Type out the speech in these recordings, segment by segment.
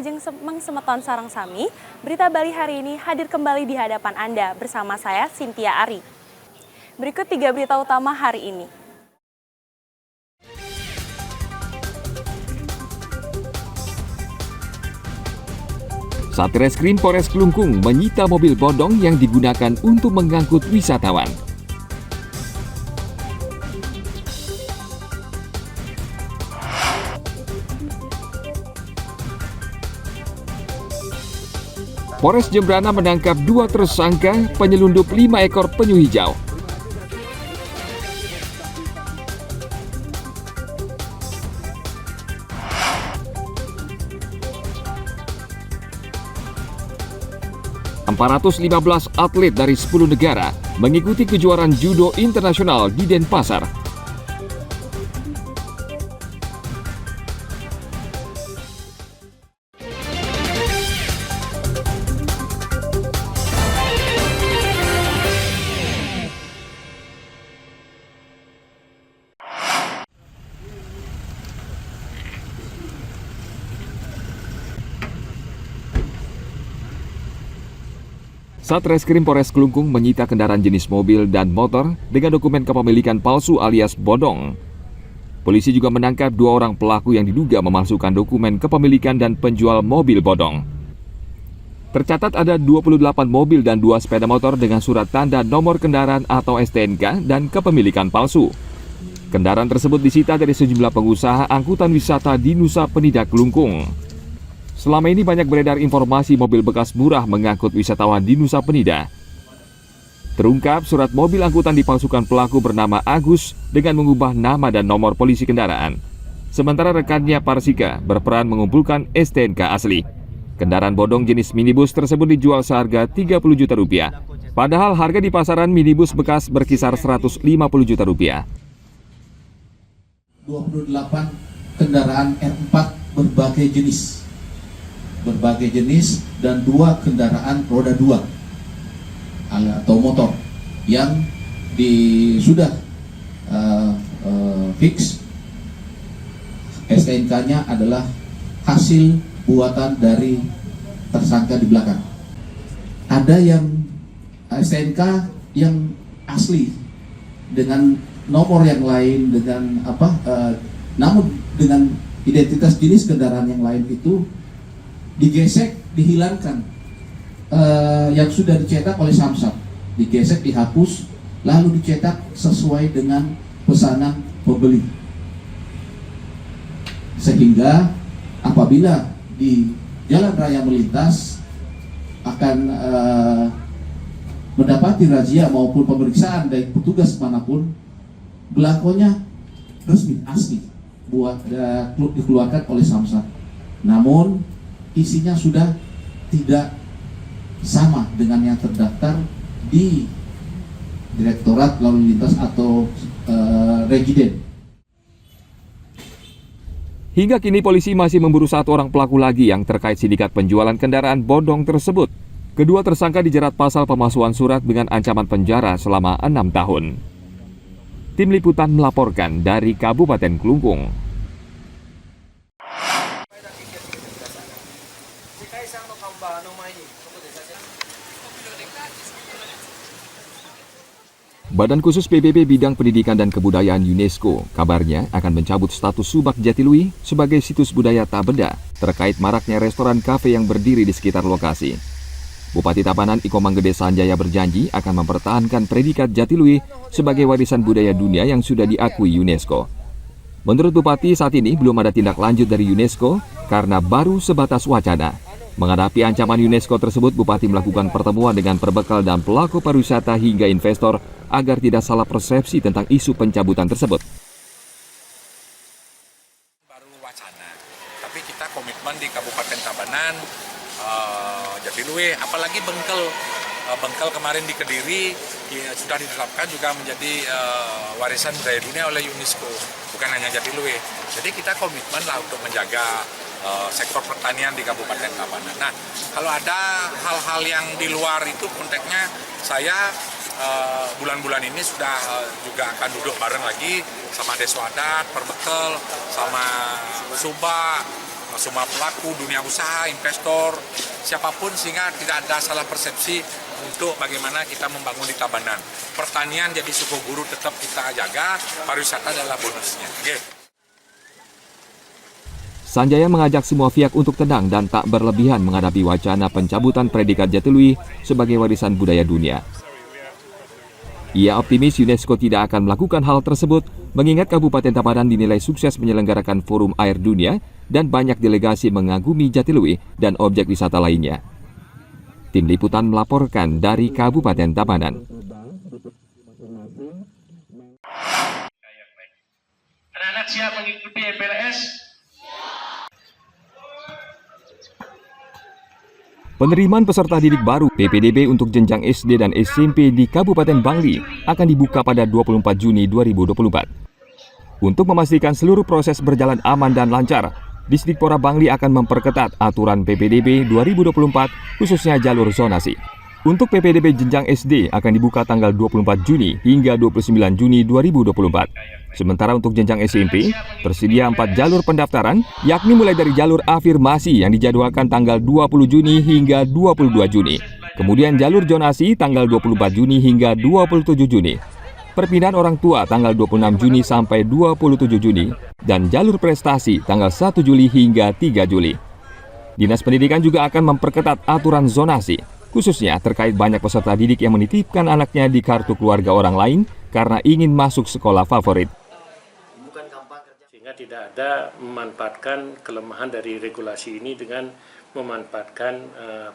Ajeng Mengsemeton Sarang Sami, Berita Bali hari ini hadir kembali di hadapan Anda bersama saya, Cynthia Ari. Berikut 3 berita utama hari ini. Satreskrim Polres Klungkung menyita mobil bodong yang digunakan untuk mengangkut wisatawan. Polres Jembrana menangkap 2 tersangka penyelundup 5 ekor penyu hijau. ...415 atlet dari 10 negara mengikuti kejuaraan judo internasional di Denpasar. Satreskrim Polres Klungkung menyita kendaraan jenis mobil dan motor dengan dokumen kepemilikan palsu alias bodong. Polisi juga menangkap 2 orang pelaku yang diduga memalsukan dokumen kepemilikan dan penjual mobil bodong. Tercatat ada 28 mobil dan 2 sepeda motor dengan surat tanda nomor kendaraan atau STNK dan kepemilikan palsu. Kendaraan tersebut disita dari sejumlah pengusaha angkutan wisata di Nusa Penida, Klungkung. Selama ini banyak beredar informasi mobil bekas murah mengangkut wisatawan di Nusa Penida. Terungkap surat mobil angkutan dipalsukan pelaku bernama Agus dengan mengubah nama dan nomor polisi kendaraan. Sementara rekannya Parsika berperan mengumpulkan STNK asli. Kendaraan bodong jenis minibus tersebut dijual seharga 30 juta rupiah. Padahal harga di pasaran minibus bekas berkisar 150 juta rupiah. 28 kendaraan R4 berbagai jenis dan 2 kendaraan roda 2 atau motor yang sudah fix STNK-nya adalah hasil buatan dari tersangka di belakang. Ada yang STNK yang asli dengan nomor yang lain, dengan namun dengan identitas jenis kendaraan yang lain itu digesek, dihilangkan, yang sudah dicetak oleh Samsat, digesek, dihapus, lalu dicetak sesuai dengan pesanan pembeli. Sehingga apabila di jalan raya melintas akan mendapati razia maupun pemeriksaan dari petugas manapun, belangkonya resmi, asli, dikeluarkan oleh Samsat. Namun isinya sudah tidak sama dengan yang terdaftar di Direktorat Lalu Lintas atau Regiden. Hingga kini polisi masih memburu 1 orang pelaku lagi yang terkait sindikat penjualan kendaraan bodong tersebut. Kedua tersangka dijerat pasal pemalsuan surat dengan ancaman penjara selama 6 tahun. Tim Liputan melaporkan dari Kabupaten Klungkung. Badan Khusus PBB Bidang Pendidikan dan Kebudayaan UNESCO kabarnya akan mencabut status Subak Jatilui sebagai situs budaya tak benda terkait maraknya restoran kafe yang berdiri di sekitar lokasi. Bupati Tabanan Iko Manggede Sanjaya berjanji akan mempertahankan predikat Jatilui sebagai warisan budaya dunia yang sudah diakui UNESCO. Menurut Bupati, saat ini belum ada tindak lanjut dari UNESCO karena baru sebatas wacana. Menghadapi ancaman UNESCO tersebut, Bupati melakukan pertemuan dengan perbekal dan pelaku pariwisata hingga investor agar tidak salah persepsi tentang isu pencabutan tersebut. Baru wacana, tapi kita komitmen di Kabupaten Tabanan, Jatilui, apalagi Bengkel kemarin di Kediri ya, sudah ditetapkan juga menjadi warisan budaya dunia oleh UNESCO, bukan hanya Jatilui. Jadi kita komitmen lah untuk menjaga sektor pertanian di Kabupaten Tabanan. Nah, kalau ada hal-hal yang di luar itu konteksnya, saya bulan-bulan ini sudah juga akan duduk bareng lagi sama Deswadat, Perbekel, sama Subak, semua pelaku dunia usaha, investor, siapapun, sehingga tidak ada salah persepsi untuk bagaimana kita membangun di Tabanan. Pertanian jadi suku guru tetap kita jaga, pariwisata adalah bonusnya. Okay. Sanjaya mengajak semua pihak untuk tenang dan tak berlebihan menghadapi wacana pencabutan predikat Jatiluwih sebagai warisan budaya dunia. Ia optimis UNESCO tidak akan melakukan hal tersebut, mengingat Kabupaten Tabanan dinilai sukses menyelenggarakan Forum Air Dunia dan banyak delegasi mengagumi Jatiluwih dan objek wisata lainnya. Tim Liputan melaporkan dari Kabupaten Tabanan. Anak-anak siap mengikuti MPLS? Penerimaan peserta didik baru PPDB untuk jenjang SD dan SMP di Kabupaten Bangli akan dibuka pada 24 Juni 2024. Untuk memastikan seluruh proses berjalan aman dan lancar, Disdikpora Bangli akan memperketat aturan PPDB 2024 khususnya jalur zonasi. Untuk PPDB jenjang SD akan dibuka tanggal 24 Juni hingga 29 Juni 2024. Sementara untuk jenjang SMP, tersedia 4 jalur pendaftaran, yakni mulai dari jalur afirmasi yang dijadwalkan tanggal 20 Juni hingga 22 Juni. Kemudian jalur zonasi tanggal 24 Juni hingga 27 Juni. Perpindahan orang tua tanggal 26 Juni sampai 27 Juni, dan jalur prestasi tanggal 1 Juli hingga 3 Juli. Dinas Pendidikan juga akan memperketat aturan zonasi, khususnya terkait banyak peserta didik yang menitipkan anaknya di kartu keluarga orang lain karena ingin masuk sekolah favorit. Sehingga tidak ada memanfaatkan kelemahan dari regulasi ini dengan memanfaatkan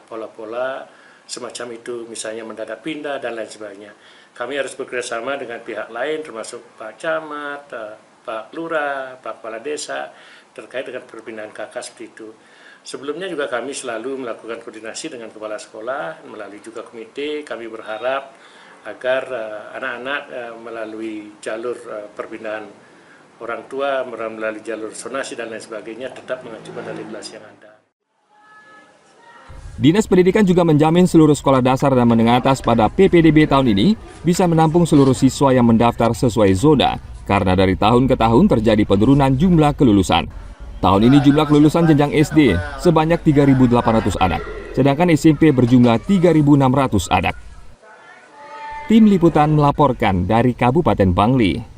pola-pola semacam itu, misalnya mendadak pindah dan lain sebagainya. Kami harus bekerjasama dengan pihak lain, termasuk Pak Camat, Pak Lurah, Pak Kepala Desa, terkait dengan perpindahan KK seperti itu. Sebelumnya juga kami selalu melakukan koordinasi dengan kepala sekolah, melalui juga komite. Kami berharap agar anak-anak melalui jalur perpindahan orang tua, melalui jalur zonasi dan lain sebagainya, tetap mengacu pada regulasi yang ada. Dinas Pendidikan juga menjamin seluruh sekolah dasar dan menengah atas pada PPDB tahun ini bisa menampung seluruh siswa yang mendaftar sesuai zona, karena dari tahun ke tahun terjadi penurunan jumlah kelulusan. Tahun ini jumlah kelulusan jenjang SD sebanyak 3.800 anak, sedangkan SMP berjumlah 3.600 anak. Tim Liputan melaporkan dari Kabupaten Bangli.